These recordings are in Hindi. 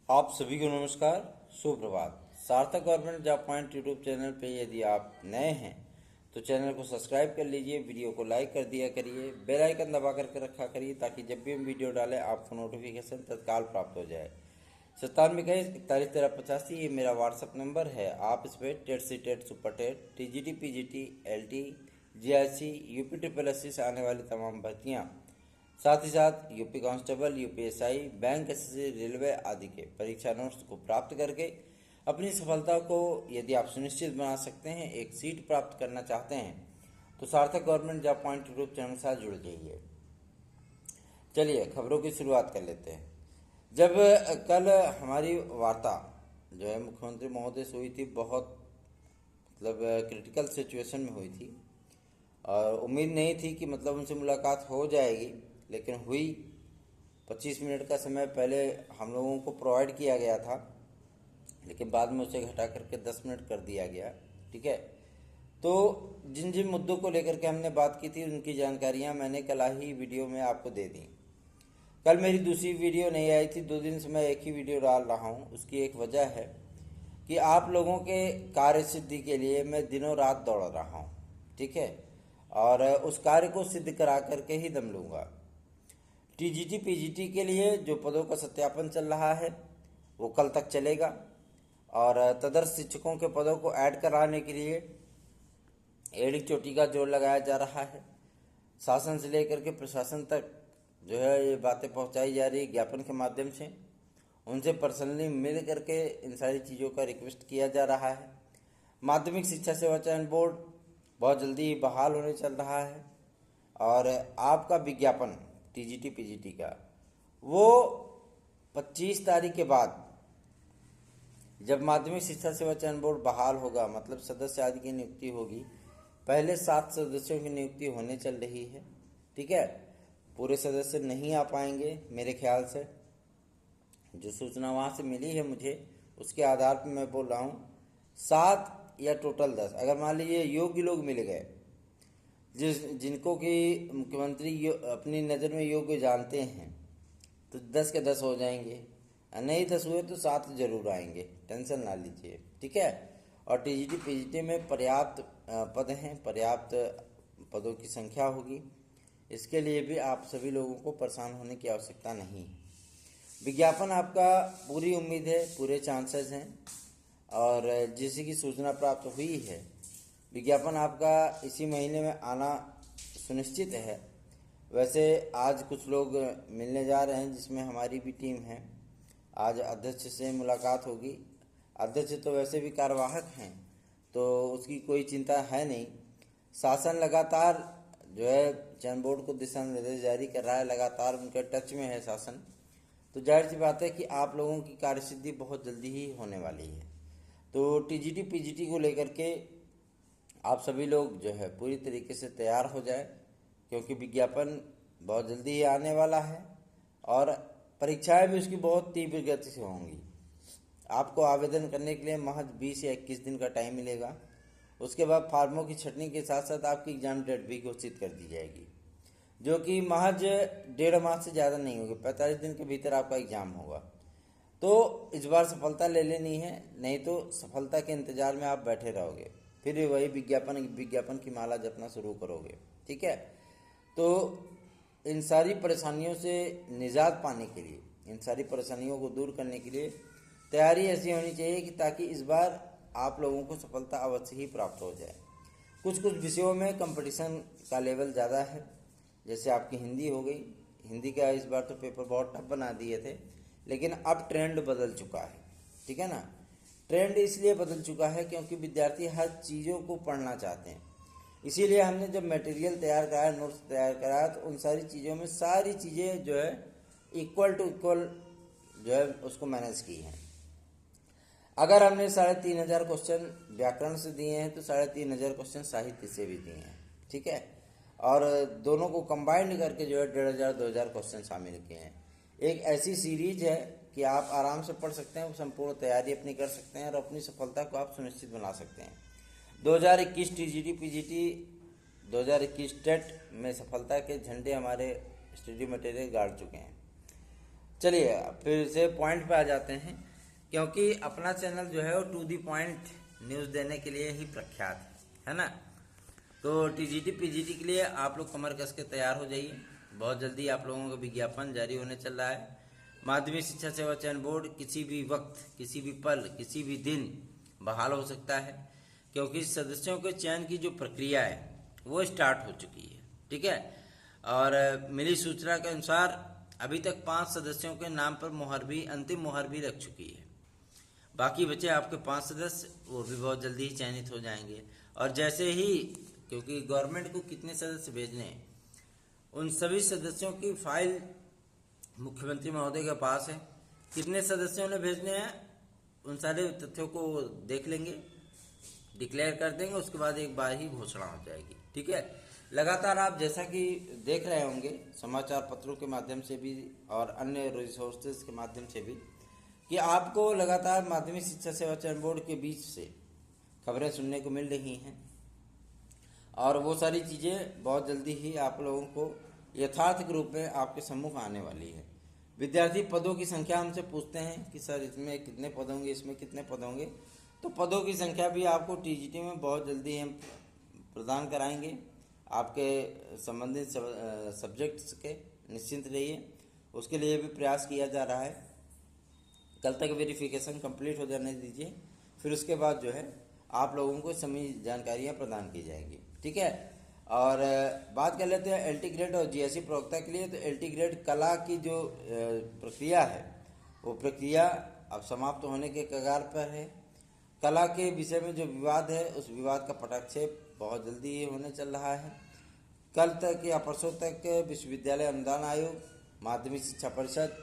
आप सभी को नमस्कार, सुप्रभात। सार्थक government job point YouTube channel पे यदि आप नए हैं तो चैनल को सब्सक्राइब कर लीजिए, वीडियो को लाइक कर दिया करिए, बेल आइकन दबा करके रखा करिए ताकि जब भी हम वीडियो डालें आपको नोटिफिकेशन तत्काल प्राप्त हो जाए। 9721411385 ये मेरा व्हाट्सअप नंबर है। आप इस पर TET C TET super TET TGT PGT LT GIC UP triple SC से आने वाली तमाम भर्तियाँ, साथ ही साथ UP constable, UPSI, bank SSC, railway आदि के परीक्षा नोट्स को प्राप्त करके अपनी सफलता को यदि आप सुनिश्चित बना सकते हैं, एक सीट प्राप्त करना चाहते हैं तो सार्थक government job point YouTube channel के साथ जुड़ जाइए। चलिए खबरों की शुरुआत कर लेते हैं। जब कल हमारी वार्ता जो है मुख्यमंत्री महोदय से हुई थी, बहुत मतलब क्रिटिकल सिचुएशन में हुई थी और उम्मीद नहीं थी कि मतलब उनसे मुलाकात हो जाएगी, लेकिन हुई। 25 मिनट का समय पहले हम लोगों को प्रोवाइड किया गया था, लेकिन बाद में उसे घटा करके 10 मिनट कर दिया गया। ठीक है, तो जिन जिन मुद्दों को लेकर के हमने बात की थी उनकी जानकारियां मैंने कल ही वीडियो में आपको दे दी। कल मेरी दूसरी वीडियो नहीं आई थी, 2 दिन से मैं एक ही वीडियो डाल रहा हूँ। उसकी एक वजह है कि आप लोगों के कार्य सिद्धि के लिए मैं दिनों रात दौड़ रहा हूँ। ठीक है, और उस कार्य को सिद्ध करा करके ही दम लूँगा। TGT PGT के लिए जो पदों का सत्यापन चल रहा है वो कल तक चलेगा, और तदर्थ शिक्षकों के पदों को ऐड कराने के लिए एड़ी चोटी का जोर लगाया जा रहा है। शासन से लेकर के प्रशासन तक जो है ये बातें पहुंचाई जा रही है ज्ञापन के माध्यम से। उनसे पर्सनली मिल करके इन सारी चीज़ों का रिक्वेस्ट किया जा रहा है। माध्यमिक शिक्षा सेवा चयन बोर्ड बहुत जल्दी बहाल होने चल रहा है, और आपका विज्ञापन TGT PGT का वो 25 तारीख के बाद जब माध्यमिक शिक्षा सेवा चयन बोर्ड बहाल होगा, मतलब सदस्य आदि की नियुक्ति होगी। पहले 7 सदस्यों की नियुक्ति होने चल रही है। ठीक है, पूरे सदस्य नहीं आ पाएंगे मेरे ख्याल से। जो सूचना वहाँ से मिली है मुझे, उसके आधार पर मैं बोल रहा हूँ 7 या टोटल 10। अगर मान लीजिए योग्य लोग मिल गए, जिनको कि मुख्यमंत्री अपनी नज़र में योग्य जानते हैं, तो 10 के 10 हो जाएंगे। नहीं 10 हुए तो 7 जरूर आएंगे, टेंशन ना लीजिए। ठीक है, और TGT PGT में पर्याप्त पद हैं, पर्याप्त पदों की संख्या होगी। इसके लिए भी आप सभी लोगों को परेशान होने की आवश्यकता नहीं। विज्ञापन आपका पूरी उम्मीद है, पूरे चांसेस हैं, और जिसकी सूचना प्राप्त हुई है विज्ञापन आपका इसी महीने में आना सुनिश्चित है। वैसे आज कुछ लोग मिलने जा रहे हैं, जिसमें हमारी भी टीम है। आज अध्यक्ष से मुलाकात होगी। अध्यक्ष तो वैसे भी कार्यवाहक हैं, तो उसकी कोई चिंता है नहीं। शासन लगातार जो है चयन बोर्ड को दिशा निर्देश जारी कर रहा है, लगातार उनके टच में है शासन। तो जाहिर सी बात है कि आप लोगों की कार्यसिद्धि बहुत जल्दी ही होने वाली है। तो TGT PGT को लेकर के आप सभी लोग जो है पूरी तरीके से तैयार हो जाए, क्योंकि विज्ञापन बहुत जल्दी ही आने वाला है और परीक्षाएं भी उसकी बहुत तीव्र गति से होंगी। आपको आवेदन करने के लिए महज 20 या 21 दिन का टाइम मिलेगा। उसके बाद फार्मों की छंटनी के साथ साथ आपकी एग्जाम डेट भी घोषित कर दी जाएगी, जो कि महज 1.5 माह से ज़्यादा नहीं होगी। 45 दिन के भीतर आपका एग्जाम होगा। तो इस बार सफलता ले लेनी है, नहीं तो सफलता के इंतजार में आप बैठे रहोगे, फिर वही विज्ञापन की माला जपना शुरू करोगे। ठीक है, तो इन सारी परेशानियों से निजात पाने के लिए, इन सारी परेशानियों को दूर करने के लिए तैयारी ऐसी होनी चाहिए कि ताकि इस बार आप लोगों को सफलता अवश्य ही प्राप्त हो जाए। कुछ कुछ विषयों में कंपटीशन का लेवल ज़्यादा है, जैसे आपकी हिंदी हो गई। हिंदी का इस बार तो पेपर बहुत टफ बना दिए थे, लेकिन अब ट्रेंड बदल चुका है। ठीक है ना, ट्रेंड इसलिए बदल चुका है क्योंकि विद्यार्थी हर चीज़ों को पढ़ना चाहते हैं। इसीलिए हमने जब मटेरियल तैयार कराया, नोट्स तैयार कराया, तो उन सारी चीज़ों में सारी चीज़ें जो है इक्वल टू इक्वल जो है उसको मैनेज की हैं। अगर हमने 3,500 क्वेश्चन व्याकरण से दिए हैं तो 3,500 क्वेश्चन साहित्य से भी दिए हैं। ठीक है, और दोनों को कंबाइंड करके जो है 1,500-2,000 क्वेश्चन शामिल किए हैं। एक ऐसी सीरीज है कि आप आराम से पढ़ सकते हैं, संपूर्ण तैयारी अपनी कर सकते हैं और अपनी सफलता को आप सुनिश्चित बना सकते हैं। 2021 TGT PGT 2021 टेट में सफलता के झंडे हमारे स्टडी मटेरियल गाड़ चुके हैं। चलिए फिर से पॉइंट पे आ जाते हैं, क्योंकि अपना चैनल जो है वो टू दी पॉइंट न्यूज़ देने के लिए ही प्रख्यात है ना। तो टीजीटी पीजीटी के लिए आप लोग कमर कस के तैयार हो जाइए। बहुत जल्दी आप लोगों का विज्ञापन जारी होने चल रहा है। माध्यमिक शिक्षा सेवा चयन बोर्ड किसी भी वक्त, किसी भी पल, किसी भी दिन बहाल हो सकता है, क्योंकि सदस्यों के चयन की जो प्रक्रिया है वो स्टार्ट हो चुकी है। ठीक है, और मिली सूचना के अनुसार अभी तक 5 सदस्यों के नाम पर मुहर भी, अंतिम मुहर भी लग चुकी है। बाकी बचे आपके 5 सदस्य, वो भी बहुत जल्दी ही चयनित हो जाएंगे। और जैसे ही, क्योंकि गवर्नमेंट को कितने सदस्य भेजने हैं, उन सभी सदस्यों की फाइल मुख्यमंत्री महोदय के पास है। कितने सदस्यों ने भेजने हैं उन सारे तथ्यों को देख लेंगे, डिक्लेयर कर देंगे, उसके बाद एक बार ही घोषणा हो जाएगी। ठीक है, लगातार आप जैसा कि देख रहे होंगे समाचार पत्रों के माध्यम से भी और अन्य रिसोर्सेज के माध्यम से भी, कि आपको लगातार माध्यमिक शिक्षा सेवा चयन बोर्ड के बीच से खबरें सुनने को मिल रही हैं, और वो सारी चीज़ें बहुत जल्दी ही आप लोगों को यथार्थ के रूप में आपके सम्मुख आने वाली है। विद्यार्थी पदों की संख्या हमसे पूछते हैं कि सर इसमें कितने पद होंगे, इसमें कितने पद होंगे। तो पदों की संख्या भी आपको टीजीटी में बहुत जल्दी हम प्रदान कराएंगे आपके संबंधित सब्जेक्ट्स के। निश्चिंत रहिए, उसके लिए भी प्रयास किया जा रहा है। कल तक वेरिफिकेशन कंप्लीट हो जाने दीजिए, फिर उसके बाद जो है आप लोगों को सभी जानकारियाँ प्रदान की जाएंगी। ठीक है, और बात कर लेते हैं एलटी ग्रेड और जीएससी प्रवक्ता के लिए। तो एलटी ग्रेड कला की जो प्रक्रिया है वो प्रक्रिया अब समाप्त होने के कगार पर है। कला के विषय में जो विवाद है उस विवाद का पटाक्षेप बहुत जल्दी ही होने चल रहा है। कल तक या परसों तक विश्वविद्यालय अनुदान आयोग, माध्यमिक शिक्षा परिषद,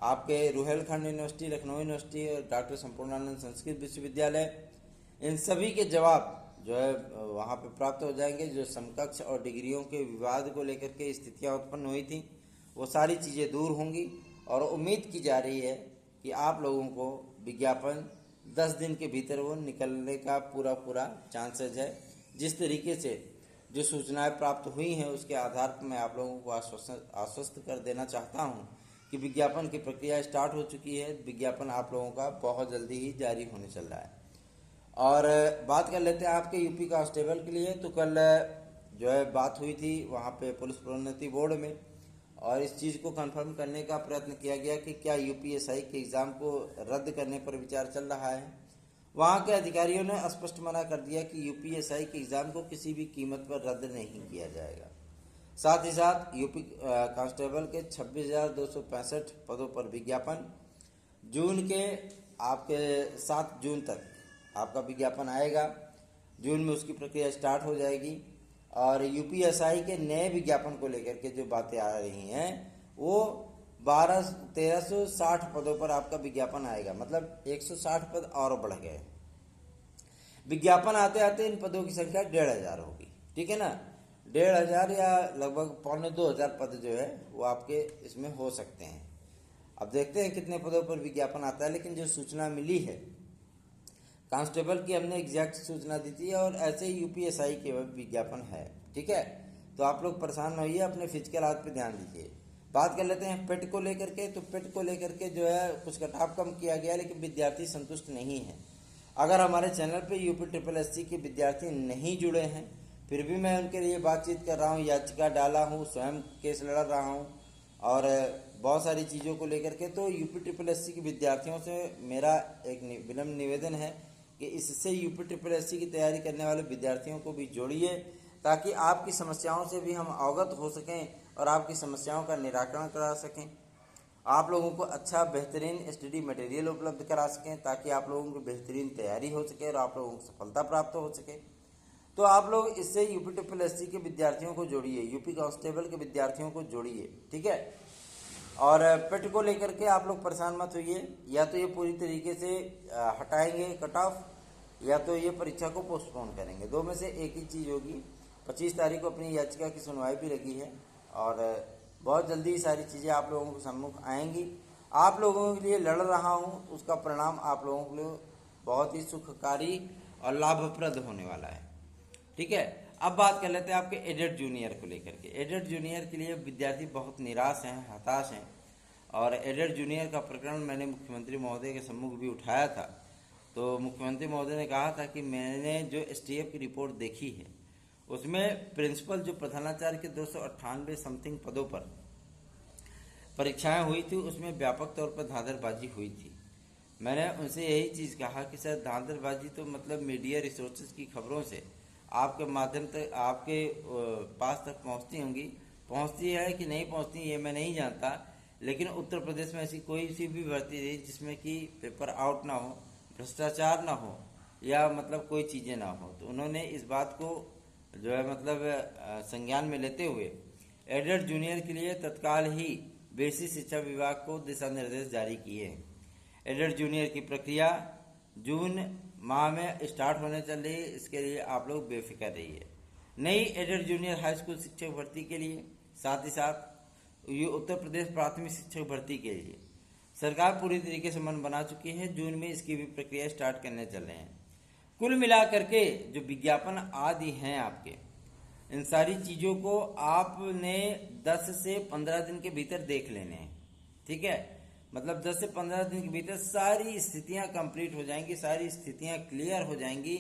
आपके रुहेलखंड यूनिवर्सिटी, लखनऊ यूनिवर्सिटी और डॉक्टर संपूर्णानंद संस्कृत विश्वविद्यालय, इन सभी के जवाब जो है वहाँ पे प्राप्त हो जाएंगे। जो समकक्ष और डिग्रियों के विवाद को लेकर के स्थितियाँ उत्पन्न हुई थी वो सारी चीज़ें दूर होंगी, और उम्मीद की जा रही है कि आप लोगों को विज्ञापन 10 दिन के भीतर वो निकलने का पूरा चांसेज है। जिस तरीके से जो सूचनाएं प्राप्त हुई हैं उसके आधार पर मैं आप लोगों को आश्वस्त कर देना चाहता हूं कि विज्ञापन की प्रक्रिया स्टार्ट हो चुकी है। विज्ञापन आप लोगों का बहुत जल्दी ही जारी होने चल रहा है। और बात कर लेते हैं आपके यूपी कांस्टेबल के लिए। तो कल जो है बात हुई थी वहाँ पे पुलिस प्रोन्नति बोर्ड में, और इस चीज़ को कंफर्म करने का प्रयत्न किया गया कि क्या यूपीएसआई के एग्ज़ाम को रद्द करने पर विचार चल रहा है। वहाँ के अधिकारियों ने स्पष्ट मना कर दिया कि यूपीएसआई के एग्ज़ाम को किसी भी कीमत पर रद्द नहीं किया जाएगा। साथ ही साथ यूपी कांस्टेबल के 26,265 पदों पर विज्ञापन जून के आपके 7 जून तक आपका विज्ञापन आएगा। जून में उसकी प्रक्रिया स्टार्ट हो जाएगी, और यूपीएसआई के नए विज्ञापन को लेकर के जो बातें आ रही हैं वो 1360 पदों पर आपका विज्ञापन आएगा। मतलब 160 पद और बढ़ गए। विज्ञापन आते आते इन पदों की संख्या 1500 होगी। ठीक है ना, 1500 या लगभग 2500 पद जो है वो आपके इसमें हो सकते हैं। अब देखते हैं कितने पदों पर विज्ञापन आता है, लेकिन जो सूचना मिली है कांस्टेबल की हमने एग्जैक्ट सूचना दी थी, और ऐसे ही यूपीएसआई के विज्ञापन है। ठीक है, तो आप लोग परेशान न होइए, अपने फिजिकल हाथ पे ध्यान दीजिए। बात कर लेते हैं पेट को लेकर के। तो पेट को लेकर के जो है कुछ कटाव कम किया गया, लेकिन विद्यार्थी संतुष्ट नहीं है। अगर हमारे चैनल पे यूपी के विद्यार्थी नहीं जुड़े हैं, फिर भी मैं उनके लिए बातचीत कर रहा हूँ, याचिका डाला हूँ, स्वयं केस लड़ रहा हूँ, और बहुत सारी चीज़ों को लेकर के। तो यूपी के विद्यार्थियों से मेरा एक विनम्र निवेदन है कि इससे यूपी की तैयारी करने वाले विद्यार्थियों को भी जोड़िए, ताकि आपकी समस्याओं से भी हम अवगत हो सकें और आपकी समस्याओं का निराकरण करा सकें। आप लोगों को अच्छा बेहतरीन स्टडी मटेरियल उपलब्ध करा सकें, ताकि आप लोगों की बेहतरीन तैयारी हो सके और आप लोगों को सफलता प्राप्त हो सके। तो आप लोग इससे यूपी के विद्यार्थियों को जोड़िए, यूपी कांस्टेबल के विद्यार्थियों को जोड़िए। ठीक है, और पेट को लेकर के आप लोग परेशान मत होइए। या तो ये पूरी तरीके से हटाएंगे कट ऑफ, या तो ये परीक्षा को पोस्टपोन करेंगे। दो में से एक ही चीज़ होगी। 25 तारीख को अपनी याचिका की सुनवाई भी लगी है, और बहुत जल्दी सारी चीज़ें आप लोगों के सम्मुख आएंगी। आप लोगों के लिए लड़ रहा हूँ, उसका परिणाम आप लोगों के लिए बहुत ही सुखकारी और लाभप्रद होने वाला है। ठीक है, अब बात कर लेते हैं आपके एडेड जूनियर को लेकर के। एडेड जूनियर के लिए विद्यार्थी बहुत निराश हैं, हताश हैं, और एडेड जूनियर का प्रकरण मैंने मुख्यमंत्री महोदय के सम्मुख भी उठाया था। तो मुख्यमंत्री महोदय ने कहा था कि मैंने जो एसटीएफ की रिपोर्ट देखी है उसमें प्रिंसिपल जो प्रधानाचार्य के 298 समथिंग पदों पर परीक्षाएं हुई थी उसमें व्यापक तौर पर धांधलबाजी हुई थी। मैंने उनसे यही चीज़ कहा कि सर धांधलबाजी तो मतलब मीडिया रिसोर्सेज की खबरों से आपके माध्यम तक आपके पास तक पहुंचती है कि नहीं पहुंचती ये मैं नहीं जानता, लेकिन उत्तर प्रदेश में ऐसी कोई सी भी भर्ती नहीं जिसमें कि पेपर आउट ना हो, भ्रष्टाचार ना हो या मतलब कोई चीज़ें ना हो। तो उन्होंने इस बात को जो है मतलब संज्ञान में लेते हुए एडेड जूनियर के लिए तत्काल ही बेसिक शिक्षा विभाग को दिशा निर्देश जारी किए हैं। एडेड जूनियर की प्रक्रिया जून माह में स्टार्ट होने चल रही है, इसके लिए आप लोग बेफिक्र रहिए। नई एडेड जूनियर हाई स्कूल शिक्षक भर्ती के लिए साथ ही साथ ये उत्तर प्रदेश प्राथमिक शिक्षक भर्ती के लिए सरकार पूरी तरीके से मन बना चुकी है। जून में इसकी भी प्रक्रिया स्टार्ट करने चल रहे हैं। कुल मिलाकर के जो विज्ञापन आदि हैं आपके, इन सारी चीज़ों को आपने 10 से 15 दिन के भीतर देख लेने हैं, ठीक है। मतलब 10 से 15 दिन के भीतर सारी स्थितियां कंप्लीट हो जाएंगी, सारी स्थितियां क्लियर हो जाएंगी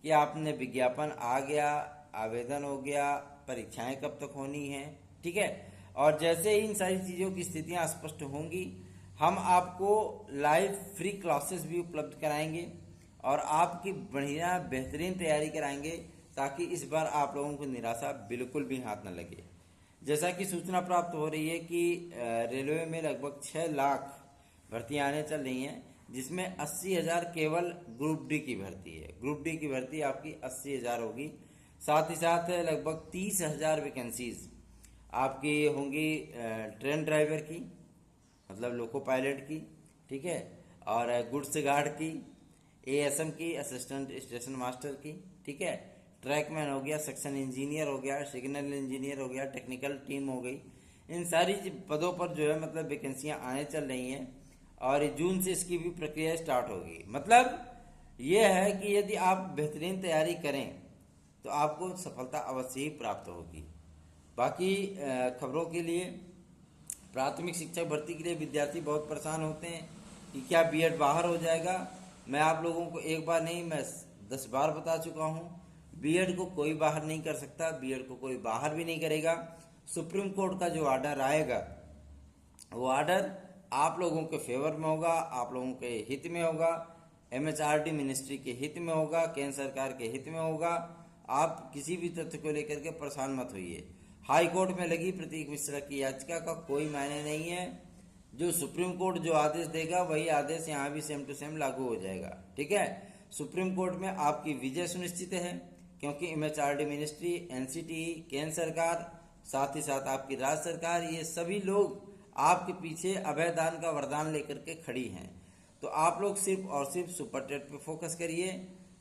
कि आपने विज्ञापन आ गया, आवेदन हो गया, परीक्षाएं कब तक होनी है, ठीक है। और जैसे ही इन सारी चीज़ों की स्थितियां स्पष्ट होंगी हम आपको लाइव फ्री क्लासेस भी उपलब्ध कराएंगे और आपकी बढ़िया बेहतरीन तैयारी कराएंगे ताकि इस बार आप लोगों को निराशा बिल्कुल भी हाथ न लगे। जैसा कि सूचना प्राप्त हो रही है कि रेलवे में लगभग 6 लाख भर्तियां आने चल रही हैं, जिसमें 80,000 केवल ग्रुप डी की भर्ती है। ग्रुप डी की भर्ती आपकी 80,000 होगी। साथ ही साथ लगभग 30,000 वैकेंसीज आपकी होंगी ट्रेन ड्राइवर की, मतलब लोको पायलट की, ठीक है, और गुड्स गार्ड की, एएसएम की, असिस्टेंट स्टेशन मास्टर की, ठीक है, ट्रैकमैन हो गया, सेक्शन इंजीनियर हो गया, सिग्नल इंजीनियर हो गया, टेक्निकल टीम हो गई। इन सारी पदों पर जो है मतलब वैकेंसियां आने चल रही हैं और जून से इसकी भी प्रक्रिया स्टार्ट होगी। मतलब ये है कि यदि आप बेहतरीन तैयारी करें तो आपको सफलता अवश्य ही प्राप्त होगी। बाकी खबरों के लिए प्राथमिक शिक्षक भर्ती के लिए विद्यार्थी बहुत परेशान होते हैं कि क्या बीएड बाहर हो जाएगा। मैं आप लोगों को एक बार नहीं मैं 10 बार बता चुका हूँ, बीएड को कोई बाहर नहीं कर सकता, बीएड को कोई बाहर भी नहीं करेगा। सुप्रीम कोर्ट का जो ऑर्डर आएगा वो ऑर्डर आप लोगों के फेवर में होगा, आप लोगों के हित में होगा, एमएचआरडी मिनिस्ट्री के हित में होगा, केंद्र सरकार के हित में होगा। आप किसी भी तथ्य को लेकर के परेशान मत होइए। हाई कोर्ट में लगी प्रतीक मिश्रा की याचिका का कोई मायने नहीं है। जो सुप्रीम कोर्ट जो आदेश देगा वही आदेश यहाँ भी सेम टू सेम लागू हो जाएगा, ठीक है। सुप्रीम कोर्ट में आपकी विजय सुनिश्चित है क्योंकि एमएचआरडी मिनिस्ट्री, एनसीटी, केंद्र सरकार, साथ ही साथ आपकी राज्य सरकार, ये सभी लोग आपके पीछे अभयदान का वरदान लेकर के खड़ी हैं। तो आप लोग सिर्फ और सिर्फ सुपर टेट पे फोकस करिए।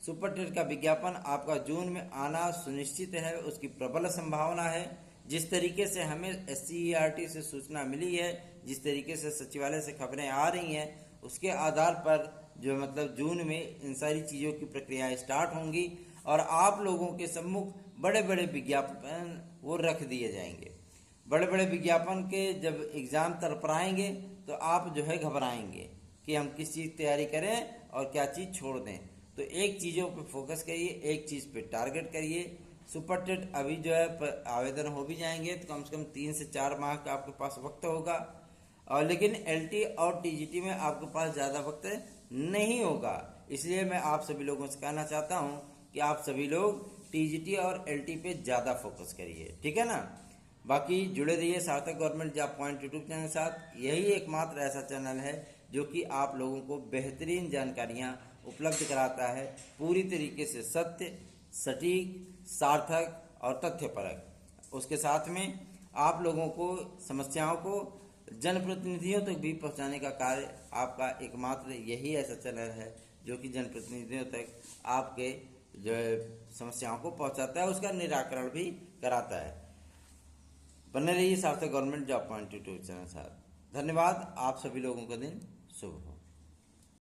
सुपर टेट का विज्ञापन आपका जून में आना सुनिश्चित है, उसकी प्रबल संभावना है। जिस तरीके से हमें एससीईआरटी से सूचना मिली है, जिस तरीके से सचिवालय से खबरें आ रही हैं, उसके आधार पर जो मतलब जून में इन सारी चीज़ों की प्रक्रियाएं स्टार्ट होंगी और आप लोगों के सम्मुख बड़े बड़े विज्ञापन वो रख दिए जाएंगे। बड़े बड़े विज्ञापन के जब एग्ज़ाम तरपराएंगे तो आप जो है घबराएंगे कि हम किस चीज़ तैयारी करें और क्या चीज़ छोड़ दें। तो एक चीज़ों पे फोकस करिए, एक चीज़ पे टारगेट करिए। सुपर टेट अभी जो है आवेदन हो भी जाएंगे तो कम से कम 3 से 4 माह का आपके पास वक्त होगा, और लेकिन एलटी और टीजीटी में आपके पास ज़्यादा वक्त नहीं होगा। इसलिए मैं आप सभी लोगों से कहना चाहता हूँ कि आप सभी लोग टीजीटी और एलटी पे ज़्यादा फोकस करिए, ठीक है ना। बाकी जुड़े रहिए सार्थक government job point YouTube channel के साथ। यही एकमात्र ऐसा चैनल है जो कि आप लोगों को बेहतरीन जानकारियाँ उपलब्ध कराता है, पूरी तरीके से सत्य, सटीक, सार्थक और तथ्यपरक। उसके साथ में आप लोगों को समस्याओं को जनप्रतिनिधियों तक भी पहुंचाने का कार्य आपका एकमात्र यही ऐसा चैनल है जो कि जनप्रतिनिधियों तक आपके जो समस्याओं को पहुंचाता है, उसका निराकरण भी कराता है। बने रहिए सार्थक government job point YouTube channel के साथ। धन्यवाद। आप सभी लोगों का दिन शुभ हो।